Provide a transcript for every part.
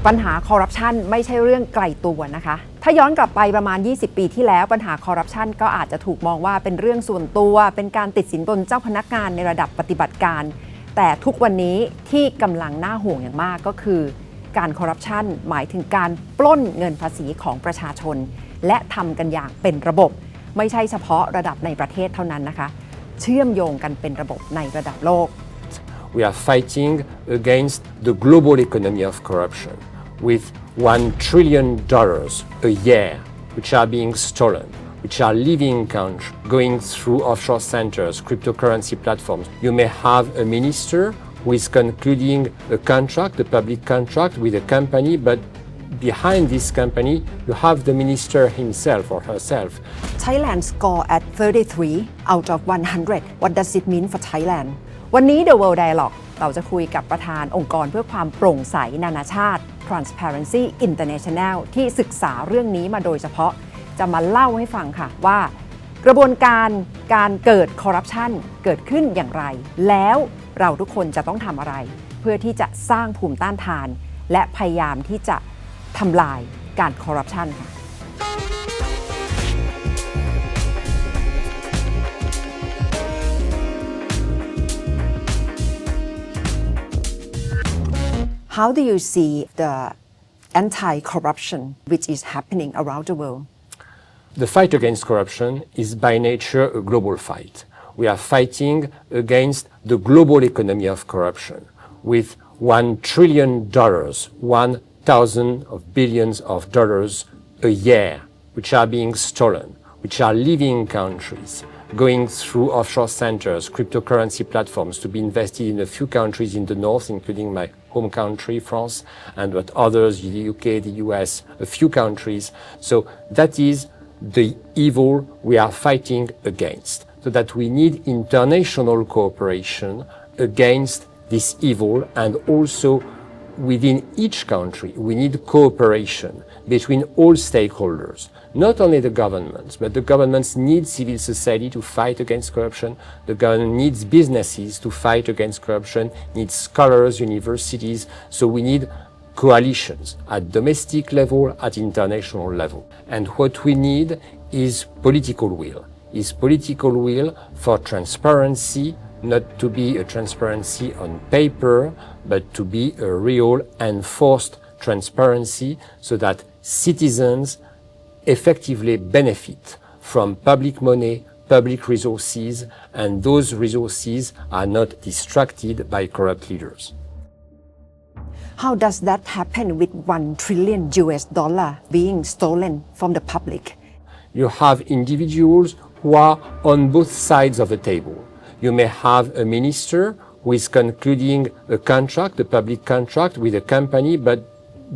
ปัญหาคอร์รัปชันไม่ใช่เรื่องไกลตัวนะคะถ้าย้อนกลับไปประมาณ20 ปีที่แล้วปัญหาคอร์รัปชันก็อาจจะถูกมองว่าเป็นเรื่องส่วนตัวเป็นการติดสินบนเจ้าพนักงานในระดับปฏิบัติการแต่ทุกวันนี้ที่กำลังน่าห่วงอย่างมากก็คือการคอร์รัปชันหมายถึงการปล้นเงินภาษีของประชาชนและทำกันอย่างเป็นระบบไม่ใช่เฉพาะระดับในประเทศเท่านั้นนะคะเชื่อมโยงกันเป็นระบบในระดับโลกWe are fighting against the global economy of corruption with $1 trillion a year, which are being stolen, which are leaving country, going through offshore centers, cryptocurrency platforms. You may have a minister who is concluding a contract, a public contract with a company, but behind this company, you have the minister himself or herself. Thailand score at 33 out of 100. What does it mean for Thailand? วันนี้ The World Dialogue เราจะคุยกับประธานองค์กรเพื่อความโปร่งใสนานาชาติ Transparency International ที่ศึกษาเรื่องนี้มาโดยเฉพาะจะมาเล่าให้ฟังค่ะว่ากระบวนการเกิดคอร์รัปชันเกิดขึ้นอย่างไรแล้วเราทุกคนจะต้องทำอะไรเพื่อที่จะสร้างภูมิต้านทานและพยายามที่จะทำลายการคอร์รัปชันค่ะHow do you see the anti-corruption which is happening around the world? The fight against corruption is by nature a global fight. We are fighting against the global economy of corruption with $1 trillion, 1,000 of billions of dollars a year, which are being stolen, which are leaving countries, going through offshore centers, cryptocurrency platforms to be invested in a few countries in the north, including my home country, France, and what others, the UK, the US, a few countries. So that is the evil we are fighting against. So that we need international cooperation against this evil, and also within each country, we need cooperation between all stakeholders, not only the governments, but the governments need civil society to fight against corruption, the government needs businesses to fight against corruption, needs scholars, universities, so we need coalitions at domestic level, at international level. And what we need is political will for transparency, not to be a transparency on paper, but to be a real enforced transparency so that citizens effectively benefit from public money, public resources, and those resources are not distracted by corrupt leaders. How does that happen with $1 trillion being stolen from the public? You have individuals who are on both sides of the table. You may have a minister who is concluding a contract, a public contract with a company, but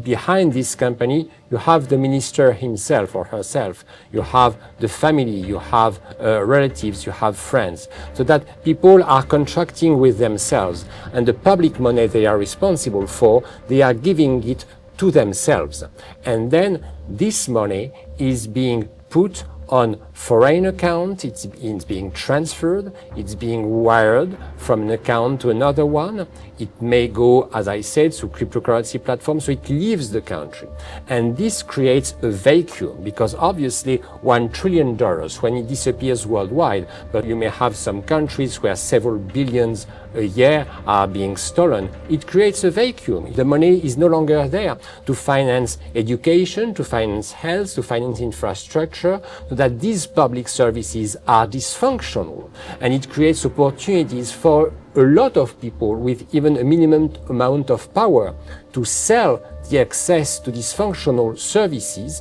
behind this company, you have the minister himself or herself. You have the family, you have relatives, you have friends. So that people are contracting with themselves, and the public money they are responsible for, they are giving it to themselves. And then this money is being put on foreign account, it's being transferred, it's being wired from an account to another one. It may go, as I said, through cryptocurrency platforms, so it leaves the country. And this creates a vacuum, because obviously $1 trillion, when it disappears worldwide, but you may have some countries where several billions a year are being stolen, it creates a vacuum. The money is no longer there to finance education, to finance health, to finance infrastructure, so that these public services are dysfunctional. And it creates opportunities for a lot of people with even a minimum amount of power to sell the access to dysfunctional services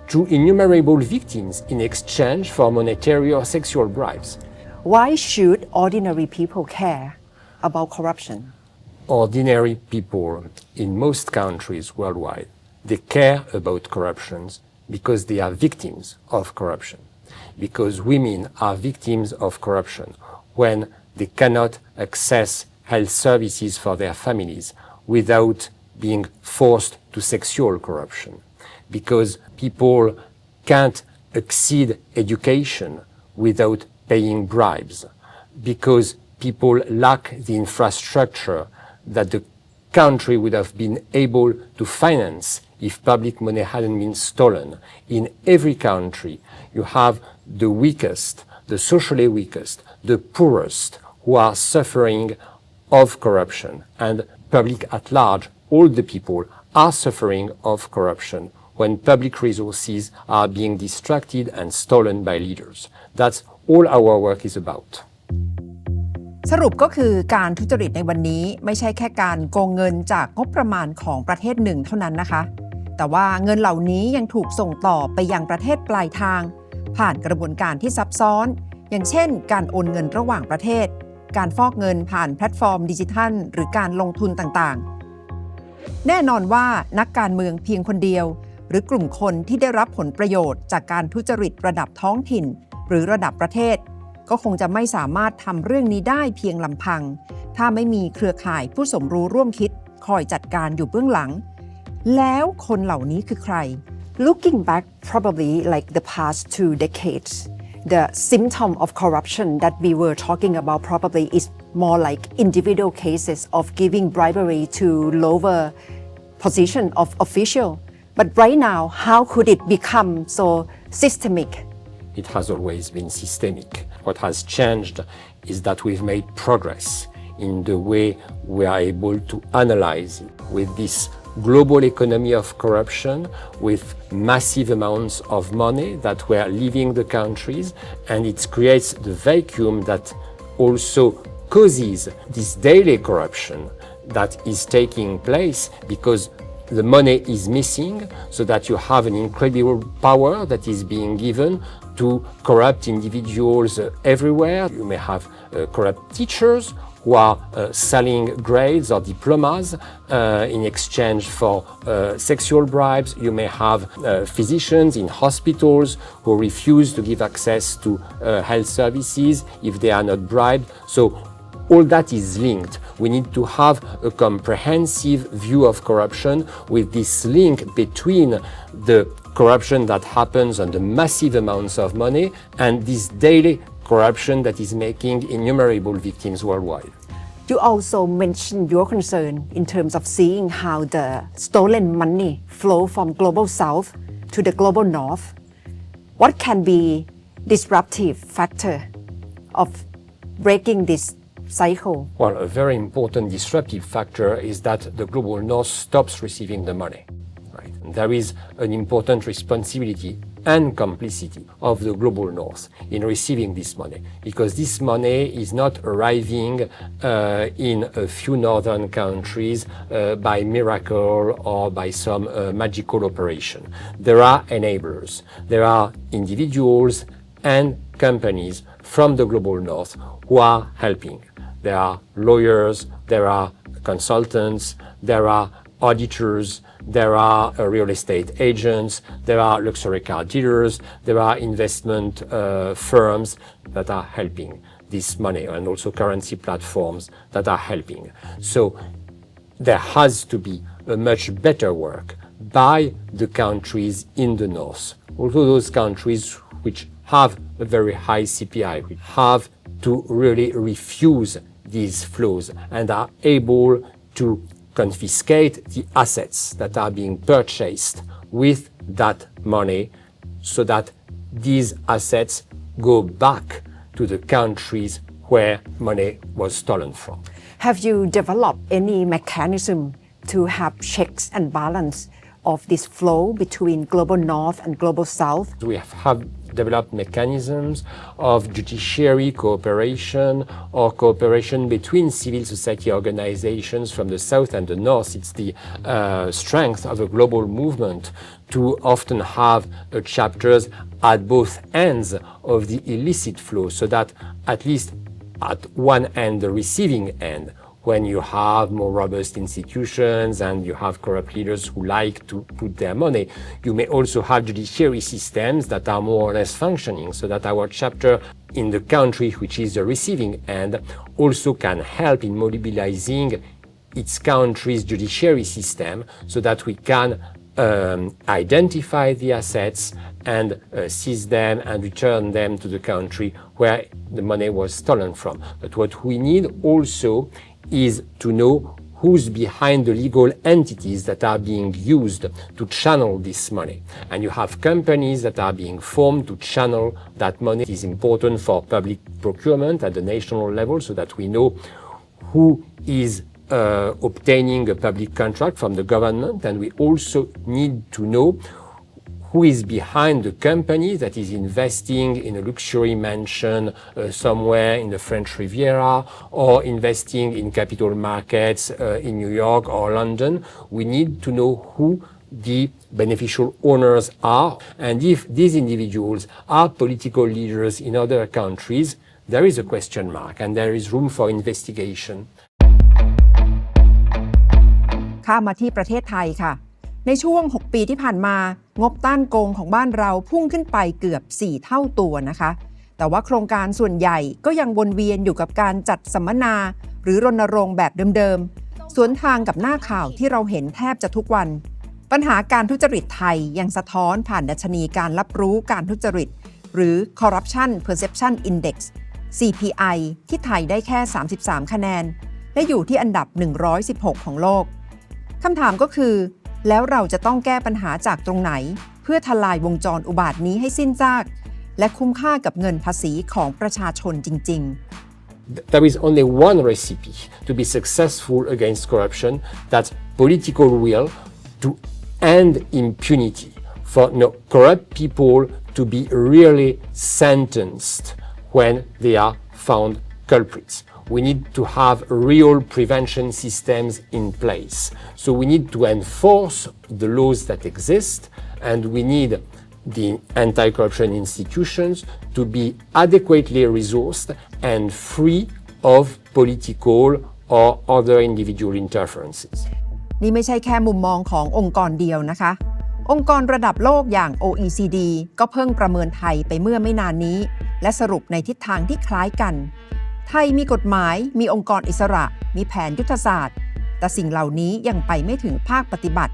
to innumerable victims in exchange for monetary or sexual bribes. Why should ordinary people care about corruption? Ordinary people in most countries worldwide, they care about corruptions because they are victims of corruption. Because women are victims of corruption when they cannot access health services for their families without being forced to sexual corruption. Because people can't exceed education without paying bribes, because people lack the infrastructure that the country would have been able to finance if public money hadn't been stolen. In every country, you have the weakest, the socially weakest, the poorest who are suffering of corruption, and public at large, all the people are suffering of corruption when public resources are being distracted and stolen by leaders. That's all our work is about. สรุปก็คือการทุจริตในวันนี้ไม่ใช่แค่การโกงเงินจากงบประมาณของประเทศหนึ่งเท่านั้นนะคะแต่ว่าเงินเหล่านี้ยังถูกส่งต่อไปยังประเทศปลายทางผ่านกระบวนการที่ซับซ้อนอย่างเช่นการโอนเงินระหว่างประเทศการฟอกเงินผ่านแพลตฟอร์มดิจิทัลหรือการลงทุนต่างๆแน่นอนว่านักการเมืองเพียงคนเดียวหรือกลุ่มคนที่ได้รับผลประโยชน์จากการทุจริตระดับท้องถิ่นหรือระดับประเทศก็คงจะไม่สามารถทำเรื่องนี้ได้เพียงลำพังถ้าไม่มีเครือข่ายผู้สมรู้ร่วมคิดคอยจัดการอยู่เบื้องหลังแล้วคนเหล่านี้คือใคร Looking back probably like the past 2 decades the symptom of corruption that we were talking about probably is more like individual cases of giving bribery to lower position of official but right now how could it become so systemic It has always been systemic. What has changed is that we've made progress in the way we are able to analyze it. With this global economy of corruption, with massive amounts of money that were leaving the countries, and it creates the vacuum that also causes this daily corruption that is taking place because the money is missing, so that you have an incredible power that is being given to corrupt individuals everywhere. You may have corrupt teachers who are selling grades or diplomas in exchange for sexual bribes. You may have physicians in hospitals who refuse to give access to health services if they are not bribed. So all that is linked. We need to have a comprehensive view of corruption with this link between the corruption that happens on the massive amounts of money and this daily corruption that is making innumerable victims worldwide. You also mentioned your concern in terms of seeing how the stolen money flow from global south to the global north. What can be disruptive factor of breaking this cycle? Well, a very important disruptive factor is that the global north stops receiving the money. Right? And there is an important responsibility and complicity of the global north in receiving this money, because this money is not arriving in a few northern countries by miracle or by some magical operation. There are enablers. There are individuals and companies from the global north who are helping. There are lawyers, there are consultants, there are auditors, there are real estate agents, there are luxury car dealers, there are investment firms that are helping this money, and also currency platforms that are helping. So there has to be a much better work by the countries in the north. Also those countries which have a very high CPI, which have to really refuse these flows and are able to confiscate the assets that are being purchased with that money so that these assets go back to the countries where money was stolen from. Have you developed any mechanism to have checks and balance of this flow between global north and global south? We have developed mechanisms of judiciary cooperation or cooperation between civil society organizations from the south and the north. It's the strength of a global movement to often have chapters at both ends of the illicit flow, so that at least at one end, the receiving end, when you have more robust institutions and you have corrupt leaders who like to put their money, you may also have judiciary systems that are more or less functioning, so that our chapter in the country, which is the receiving end, also can help in mobilizing its country's judiciary system so that we can identify the assets and seize them and return them to the country where the money was stolen from. But what we need also is to know who's behind the legal entities that are being used to channel this money. And you have companies that are being formed to channel that money. It is important for public procurement at the national level so that we know who is obtaining a public contract from the government, and we also need to know who is behind the company that is investing in a luxury mansion somewhere in the French Riviera or investing in capital markets in New York or London. We need to know who the beneficial owners are, and if these individuals are political leaders in other countries, there is a question mark and there is room for investigation. ข้ามมาที่ประเทศไทยค่ะในช่วง6ปีที่ผ่านมางบต้านโกงของบ้านเราพุ่งขึ้นไปเกือบ4เท่าตัวนะคะแต่ว่าโครงการส่วนใหญ่ก็ยังวนเวียนอยู่กับการจัดสัมมนาหรือรณรงค์แบบเดิมๆสวนทางกับหน้าข่าวที่เราเห็นแทบจะทุกวันปัญหาการทุจริตไทยยังสะท้อนผ่านดัชนีการรับรู้การทุจริตหรือ Corruption Perception Index CPI ที่ไทยได้แค่33คะแนนและอยู่ที่อันดับ116ของโลกคำถามก็คือแล้วเราจะต้องแก้ปัญหาจากตรงไหนเพื่อทลายวงจรอุบาทนี้ให้สิ้นซากและคุ้มค่ากับเงินภาษีของประชาชนจริงๆ There is only one recipe to be successful against corruption, that's political will to end impunity for corrupt people to be really sentenced when they are found culprits.We need to have real prevention systems in place. So we need to enforce the laws that exist, and we need the anti-corruption institutions to be adequately resourced and free of political or other individual interferences. นี่ไม่ใช่แค่มุมมองขององค์กรเดียวนะคะ องค์กรระดับโลกอย่าง OECD ก็เพิ่งประเมินไทยไปเมื่อไม่นานนี้และสรุปในทิศทางที่คล้ายกันไทยมีกฎหมายมีองค์กรอิสระมีแผนยุทธศาสตร์แต่สิ่งเหล่านี้ยังไปไม่ถึงภาคปฏิบัติ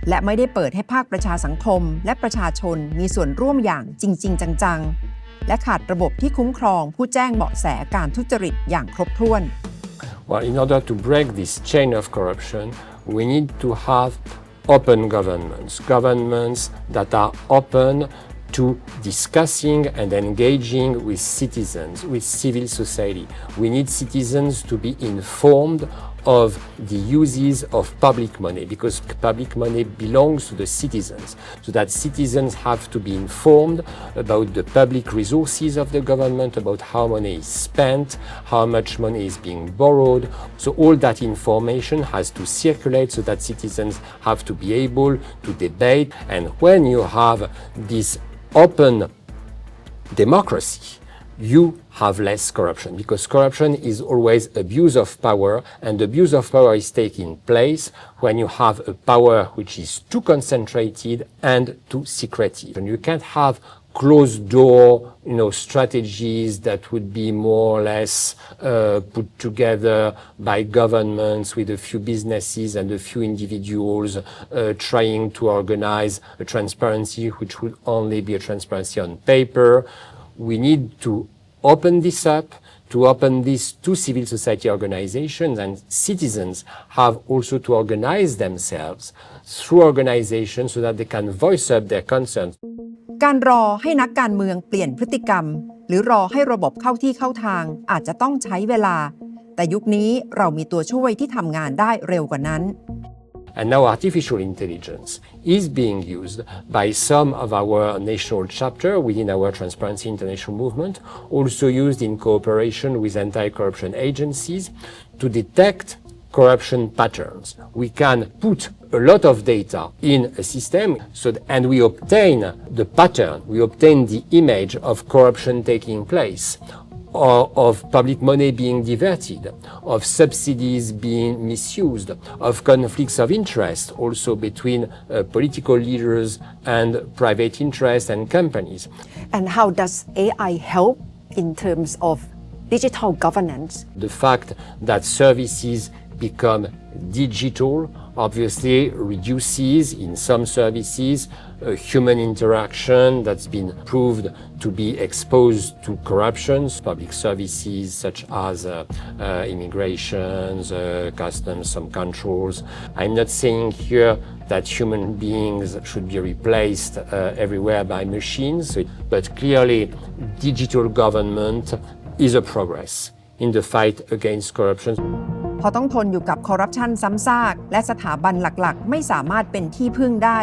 และไม่ได้เปิดให้ภาคประชาสังคมและประชาชนมีส่วนร่วมอย่างจริงๆจังๆและขาดระบบที่คุ้มครองผู้แจ้งเบาะแสการทุจริตอย่างครบถ้วน Well, in order to break this chain of corruption, we need to have open governments that are open to discussing and engaging with citizens, with civil society. We need citizens to be informed of the uses of public money because public money belongs to the citizens. So that citizens have to be informed about the public resources of the government, about how money is spent, how much money is being borrowed. So all that information has to circulate so that citizens have to be able to debate. And when you have this open democracy, you have less corruption because corruption is always abuse of power, and abuse of power is taking place when you have a power which is too concentrated and too secretive. And you can't have closed door, strategies that would be more or less put together by governments with a few businesses and a few individuals trying to organize a transparency which would only be a transparency on paper. We need to open this up, to open this to civil society organizations, and citizens have also to organize themselves through organizations so that they can voice up their concerns. การรอให้นักการเมืองเปลี่ยนพฤติกรรมหรือรอให้ระบบเข้าที่เข้าทางอาจจะต้องใช้เวลาแต่ยุคนี้เรามีตัวช่วยที่ทำงานได้เร็วกว่านั้น And now artificial intelligence is being used by some of our national chapter within our Transparency International movement, also used in cooperation with anti-corruption agencies to detect corruption patterns. We can put a lot of data in a system and we obtain the pattern, we obtain the image of corruption taking place, or of public money being diverted, of subsidies being misused, of conflicts of interest also between political leaders and private interests and companies. And how does AI help in terms of digital governance? The fact that services become digital, obviously reduces in some services human interaction that's been proved to be exposed to corruptions, public services such as immigrations, customs, some controls. I'm not saying here that human beings should be replaced everywhere by machines, but clearly digital government is a progress in the fight against corruption. พอต้องทนอยู่กับคอร์รัปชันซ้ำซากและสถาบันหลักๆไม่สามารถเป็นที่พึ่งได้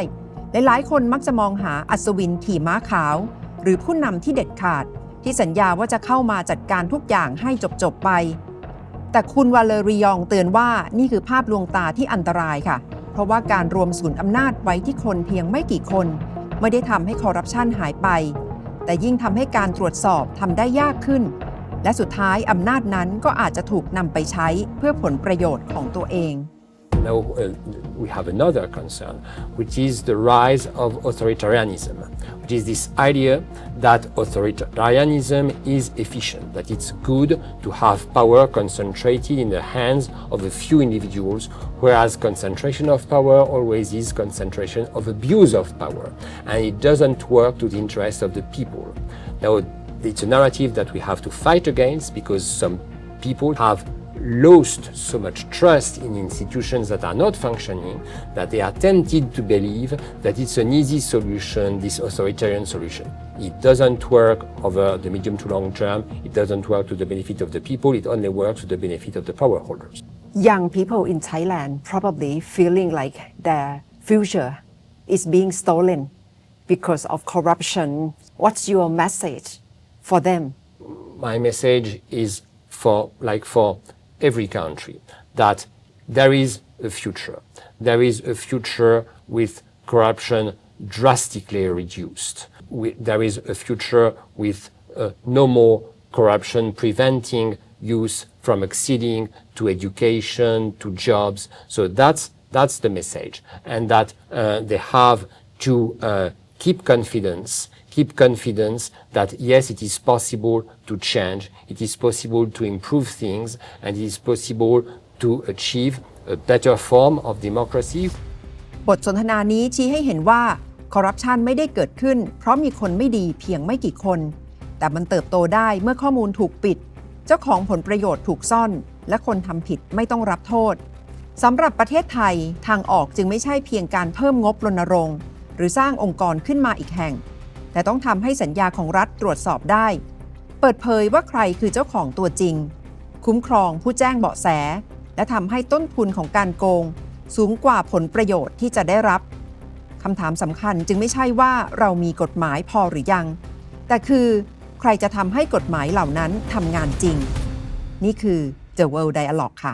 หลายๆคนมักจะมองหาอัศวินขี่ม้าขาวหรือผู้นำที่เด็ดขาดที่สัญญาว่าจะเข้ามาจัดการทุกอย่างให้จบๆไปแต่คุณวาเลรียองเตือนว่านี่คือภาพลวงตาที่อันตรายค่ะเพราะว่าการรวมศูนย์อำนาจไว้ที่คนเพียงไม่กี่คนไม่ได้ทำให้คอร์รัปชันหายไปแต่ยิ่งทำให้การตรวจสอบทำได้ยากขึ้นและสุดท้ายอำนาจนั้นก็อาจจะถูกนำไปใช้เพื่อผลประโยชน์ของตัวเอง Now we have another concern, which is the rise of authoritarianism, which is this idea that authoritarianism is efficient, that it's good to have power concentrated in the hands of a few individuals, whereas concentration of power always is concentration of abuse of power, and it doesn't work to the interest of the people. Now, it's a narrative that we have to fight against because some people have lost so much trust in institutions that are not functioning that they are tempted to believe that it's an easy solution, this authoritarian solution. It doesn't work over the medium to long term. It doesn't work to the benefit of the people. It only works to the benefit of the power holders. Young people in Thailand probably feeling like their future is being stolen because of corruption. What's your message for them? My message is for every country that there is a future. There is a future with corruption drastically reduced. There is a future with no more corruption preventing youth from acceding to education, to jobs. So that's the message, and that they have to keep confidence that yes, it is possible to change, it is possible to improve things, and it is possible to achieve a better form of democracy. บทสนทนานี้ชี้ให้เห็นว่าคอร์รัปชันไม่ได้เกิดขึ้นเพราะมีคนไม่ดีเพียงไม่กี่คนแต่มันเติบโตได้เมื่อข้อมูลถูกปิดเจ้าของผลประโยชน์ถูกซ่อนและคนทำผิดไม่ต้องรับโทษสำหรับประเทศไทยทางออกจึงไม่ใช่เพียงการเพิ่มงบรณรงค์หรือสร้างองค์กรขึ้นมาอีกแห่งแต่ต้องทำให้สัญญาของรัฐตรวจสอบได้เปิดเผยว่าใครคือเจ้าของตัวจริงคุ้มครองผู้แจ้งเบาะแสและทำให้ต้นทุนของการโกงสูงกว่าผลประโยชน์ที่จะได้รับคำถามสำคัญจึงไม่ใช่ว่าเรามีกฎหมายพอหรือยังแต่คือใครจะทำให้กฎหมายเหล่านั้นทำงานจริงนี่คือ The World Dialogue ค่ะ